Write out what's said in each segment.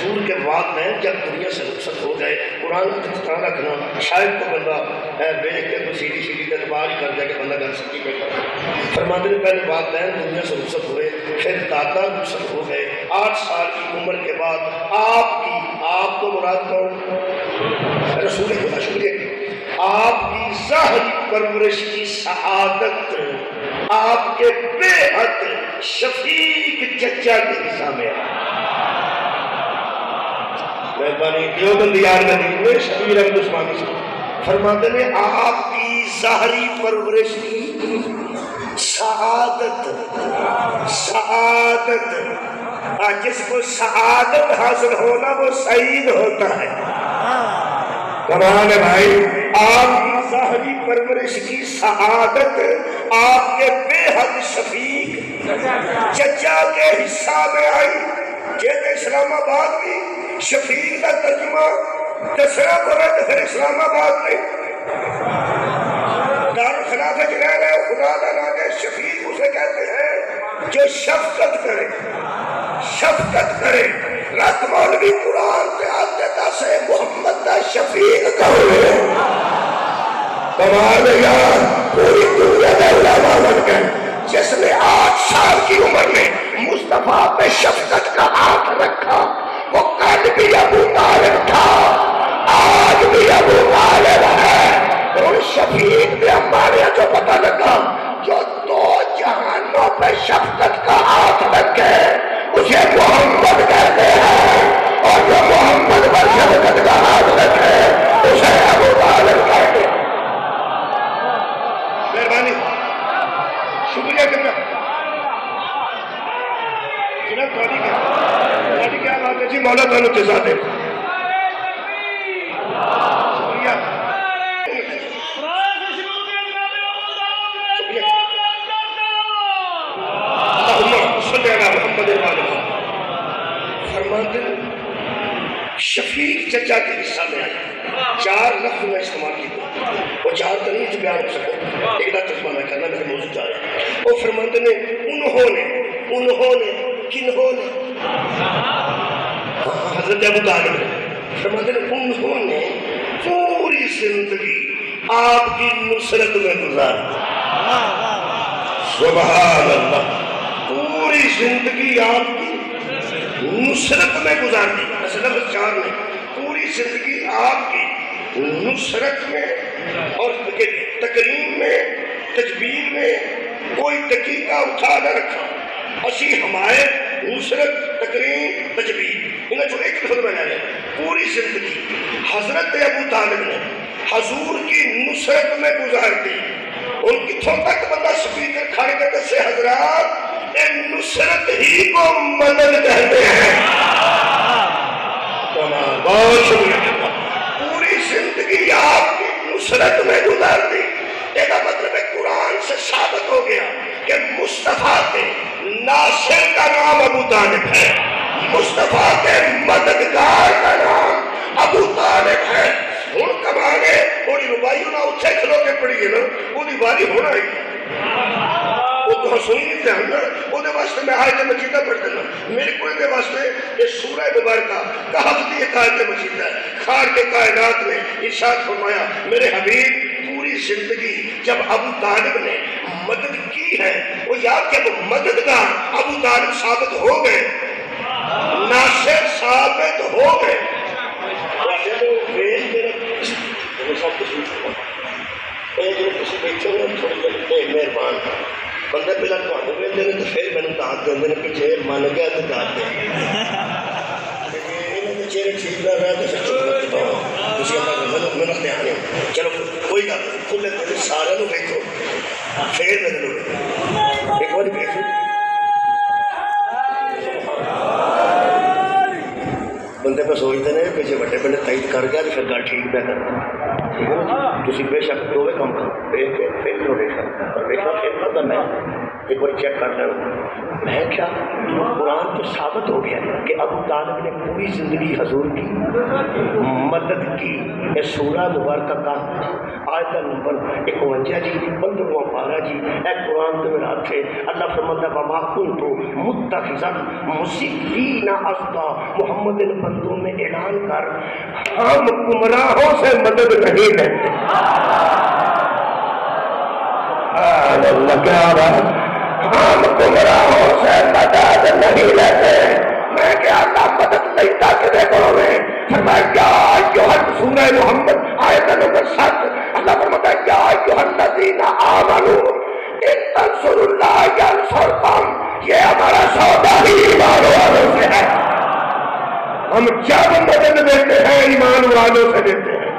حضور کے بعد میں جب دنیا سے رخصت ہو گئے قرآن کو جتنا رکھنا شاید تو بندہ دیکھ کے کوئی سیدھی سیدھی دربار ہی کر دے کہ بندہ گھر سکی بیٹھا. فرماتے ہیں پہلے والدین دنیا سے رخصت ہوئے، پھر دادا رخصت ہو گئے. 8 سال کی عمر کے بعد آپ کو مراد کون؟ رسول خدا. شکریہ. آپ کی ظاہری پرورش کی سعادت آپ کے بے حد شفیق چچا کے حصہ میں ہے. مہربانی دیوبندیان ندیم میں شبیر احمد عثمانی سے فرماتے ہیں آپ کی ظاہری پرورش کی سعادت جس کو سعادت حاصل ہونا وہ سعید ہوتا ہے. کمال ہے بھائی. آپ کی ظاہری پرورش کی سعادت آپ کے بے حد شفیق چچا کے حصہ میں آئی. جیسے اسلام آباد میں شفیق کا ترجمہ دسنا پڑا تو پھر اسلام آباد میں دارالخلافہ جنین ہے. خدا کا نام ہے شفیق اسے کہتے ہیں جو شفقت کرے. رات مولوی قرآن پہ آتے سے محمد دا شفیق کہو. کمال یار پوری دنیا میں علماء بن گئے جس نے 8 سال کی عمر میں مصطفیٰ پہ شفقت کا ہاتھ رکھا. وہ کل بھی ابو طالب تھا، آج بھی ابو طالب ہے. اور شفیق نے ہمارے جو پتہ لگا جو 2 جہانوں پہ شفقت کا ہاتھ رکھے اسے محمد کہتے ہیں، اور جو محمد پر شفقت کا ہاتھ رکھے اسے ابو طالب کہتے ہیں. مہربانی. شکریہ کرنا جناب. تھوڑی کیا بات ہے جی؟ مولا تعالیٰ جزا دے. شکریہ. فرماتے شفیق چچا کے حصہ میں آئی. 4 لفظ میں استعمال کی وہ 4 تو نہیں بیان ہو سکتے. ایک کا ترجمہ میں کرنا میرے موضوع جا رہا ہے. وہ فرماتے ہیں انہوں نے کنہوں نے حضرت ابو طالب نے فرماتے ہیں انہوں نے پوری زندگی آپ کی نصرت میں گزاری. سبحان اللہ. پوری زندگی آپ کی نصرت میں گزارتی. لفظ 4 نے پوری زندگی آپ کی نصرت میں اور تکریم میں تجبیر میں کوئی دقیقہ اٹھا نہ رکھا. اسی ہمارے نصرت تکریم تجبیر انہیں جو ایک لفظ میں لے پوری زندگی حضرت ابو طالب نے حضور کی نصرت میں گزار دی. ان کی تھوڑ تک بندہ سپیکر کھڑے کے دس سے حضرات نصرت ہی کو مدد کہتے ہیں. بہت شکریہ. پوری زندگی آپ کی نصرت میں گزار دی. یہ مطلب ہے قرآن سے ثابت ہو گیا کہ مصطفیٰ کے ناصر کا نام ابو طالب ہے، مصطفیٰ کے مددگار کا نام ابو طالب ہے. ہوں کمانے تھوڑی ربائی نہ اتھے کھلو کے پڑی ہے نا وہ باری ہونا ہی وہ تو حسونی نہیں دھیان نا وہ دے واسطے میں آیت مجیدہ پڑھ دینا. میرے کوئی دے واسطے یہ سورہ مبارکہ کہف دی ایک آیت مجیدہ ہے. خار کے کائنات نے ارشاد فرمایا میرے حبیب پوری زندگی جب ابو طالب نے مدد کی ہے وہ یاد کہ وہ مددگار ابو طالب ثابت ہو گئے، ناصر ثابت ہو گئے. مہربان بندے پہلے تھوڑے ویلتے ہیں تو پھر مینوں داد دے کہ جی من گیا تو داد دے. چہرے ٹھیک نہ رہا تو پھر چپ میرا دھیان ہے. چلو کوئی گل کھلے دل سارے ویکو پھر میرے لوگ ایک بار ویکو. بندے پہ سوچتے ہیں کہ جی بڑے بڑے تائید کر گیا تو پھر گل ٹھیک پہ کرتا. تسی بے شک دووے کم کرو پھر ڈونیشن اور بے شک پھر کرتا میں ایک بار چیک کر لینا. میں کیا قرآن تو ثابت ہو گیا کہ ابو طالب نے پوری زندگی حضور کی مدد کی. یہ سورہ مبارکہ کا آیت نمبر 51 جی 15واں پارہ جی. اے قرآن تو میرا ہاتھ ہے. اللہ فرماتا ہے وما کنت متخذا مضلین اخدا. محمد ان بندوں میں اعلان کر ہم گمراہوں سے مدد نہیں لیتے. اللہ کیا رہا ہم گمراہوں سے مدد نہیں لیتے. میں کیا اللہ مدد لیتا کہ دیکھو میں فرمایا یا سورہ محمد آیت نمبر 7 اللہ فرماتا ہے یا ایھا الذین آمنوا ان تنصروا اللہ ینصرکم. یہ ہمارا سودا ہی ایمان والوں سے ہے. ہم جب مدد دیتے ہیں ایمان والوں سے دیتے ہیں.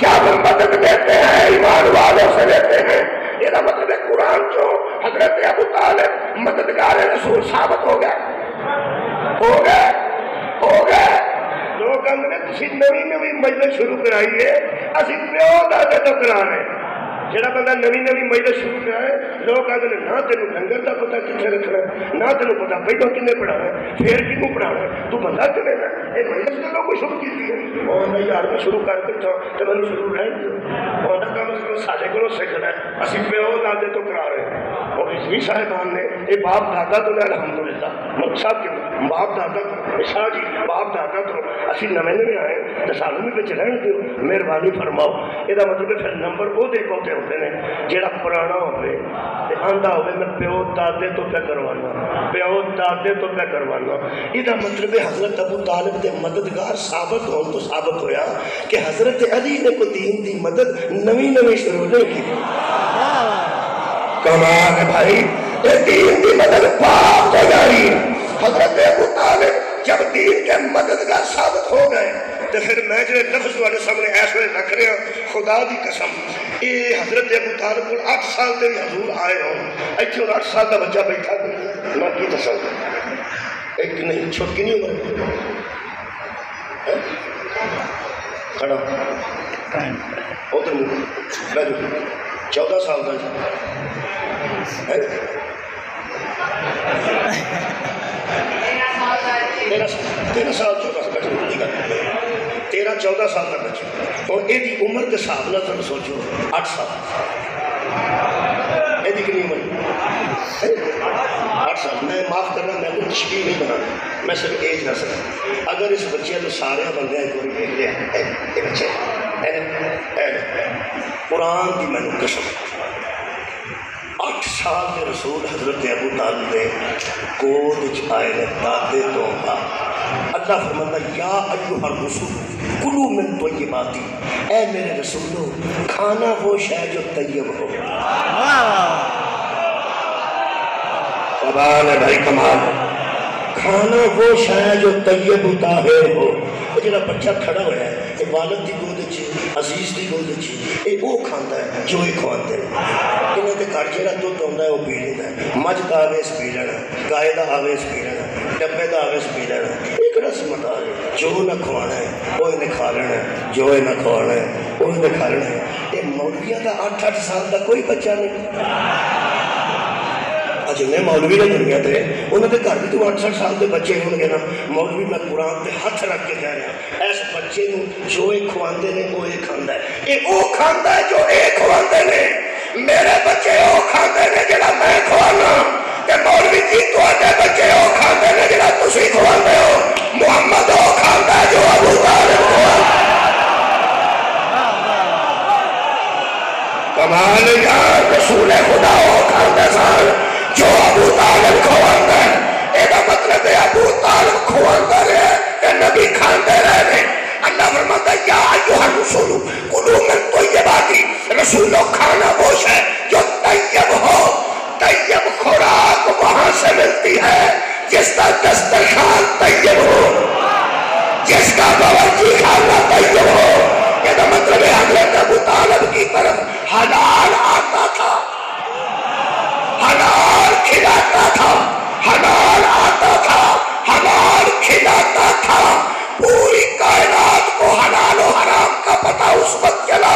جب مدد دیتے ہیں ایمان والوں سے دیتے ہیں. یہ مطلب ہے قرآن جو حضرت ابو طالب مددگار رسول ثابت ہو گئے. لوگ نے تسی نوی مجلس شروع کرائیے اسی پیو دادے تو کرا رہے ہیں. جڑا بندہ نوی مجلس شروع کرائے لوگ آتے ہیں نہ تینوں لنگر کا پتہ کتنے رکھنا ہے نہ تینوں پتہ پہلو کنے پڑھانا ہے پھر کنوں پڑھانا ہے. تو بندہ چلے گا یہ مجلس کے لوگ شروع کی ہے. اور یار میں شروع کر کے تو میں شروع رہے اور کم از کم سارے کو سیکھنا ہے. اسی پیو دادے تو کرا رہے ہیں. اور رضوی صاحبان نے یہ باپ دادا تو نے الحمدللہ ملک صاحب کے باپ دادا تو شاہ جی باپ دادا تو اسی نویں آئے تو سانوں بھی بچ رہن دیو مہربانی فرماؤ. یہ مطلب ہے پھر نمبر وہ دے پوتے ہوتے ہیں جہاں پرانا ہوئے آندا ہوئے میں پیو دادے تو پہ کروانا پیو دادے تو پہ کروانا. یہ مطلب ہے حضرت ابو طالب کے مددگار ثابت ہو تو ثابت ہویا کہ حضرت علی نے کو دین دی مدد نوی شروع نہیں کی. کمال ہے بھائی یہ دین دی مدد باپ تو جاری. حضرت ابو طالب جب دین کے مددگار ثابت ہو گئے تو پھر میں جو لفظ والے سامنے ایسے رکھ رہا خدا دی قسم یہ حضرت ابو طالب کو 8 سال کے بھی حضور آئے ہوں ایتھے 8 سال کا بچہ بیٹھا میں کی تصور ایک نہیں چھوٹی نہیں عمر کھڑا ادھر بیٹھو 14 سال کا 13 سال 14 سال کا بچہ اور یہ عمر کے حساب نہ تم سوچو 8 سال یہ کنی عمر 8 سال. میں معاف کرنا میں کوئی تشکیل نہیں بنانا میں صرف ایج نہ سکتا. اگر اس بچے تو سارے بندے ایک بار دیکھ لیا یہ بچے قرآن کی میں نے قسم 8 سال کے رسول حضرت ابو طالب نے گود آئے دادے تو اللہ فرماتا یا ایھا الرسول کلوا من طیبات. اے میرے رسولو کھانا وہ شے جو طیب ہو. کمال ہے بھائی کمال. کھانا وہ شے جو طیب طاہر ہو. وہ جڑا بچہ کھڑا ہوا ہے یہ والد کی گود عزیز کی گود یہ وہ کھانا ہے جو یہ کھواتے ہیں. انہوں کے گھر جہاں دودھ آتا ہے وہ پی لیتا ہے. مجھ کا آویز پی لینا گائے کا آویز پی لینا ڈبے کا آویز پی لینا. ایک رسمت آ ہے جو نہ کھوانا ہے وہ انہیں کھا لینا ہے جو نہ کھوانا ہے وہ انہیں کھا لینا ہے. یہ مولویوں کا 8 سال کا کوئی بچہ نہیں. جن مولوی نے دنیا تے انہوں نے گھر بھی تو 8 سال کے بچے ہوں گے نا. مولوی میں قرآن پہ ہاتھ رکھ کے کہہ رہا اس بچے جو یہ کھواندے نے وہ یہ کھانا ہے. یہ وہ کھانا ہے جو یہ کھواندے نے. میرے بچے وہ کھاندے نے جڑا میں کھوانا تے مولوی جی تواڈے بچے وہ کھاندے نے جڑا تسی کھواندے ہو. محمد وہ کھاندا ہے جو ابو طالب کھواندے. کمال یا رسول خدا وہ کھاندے سن جو ابو طالب کھواندے. یہ مطلب ہے ابو طالب کھواندے رہے کہ نبی کھاندے رہے. اللہ فرماتا ہے یا ایھا الرسول کلوا من طیبات. رسولو کھانا وہ ہے جو طیب ہو. طیب خوراک وہاں سے ملتی ہے جس کا دسترخوان طیب ہو جس کا باورچی خانہ طیب ہو. یہ مطلب ہے حضرت ابو طالب کی طرف حلال آتا تھا حلال کھلاتا تھا حلال آتا تھا حلال کھلاتا تھا. پوری کائنات کو حلال و حرام کا پتہ اس وقت چلا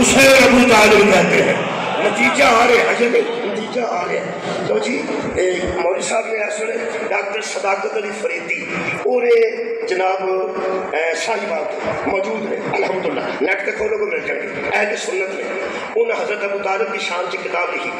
اسے ابو طالب کہتے ہیں۔ نتیجہ آ رہے ہیں، نتیجہ آ رہے ہیں۔ تو جی مولوی صاحب نے ایسے ڈاکٹر صداقت علی فریدی اور جناب صاحبات موجود ہیں الحمدللہ، نیٹ پہ کھولو کو مل جائیں گے، اہل سنت نے انہوں نے حضرت ابو طالب کی شان کی کتاب لکھی۔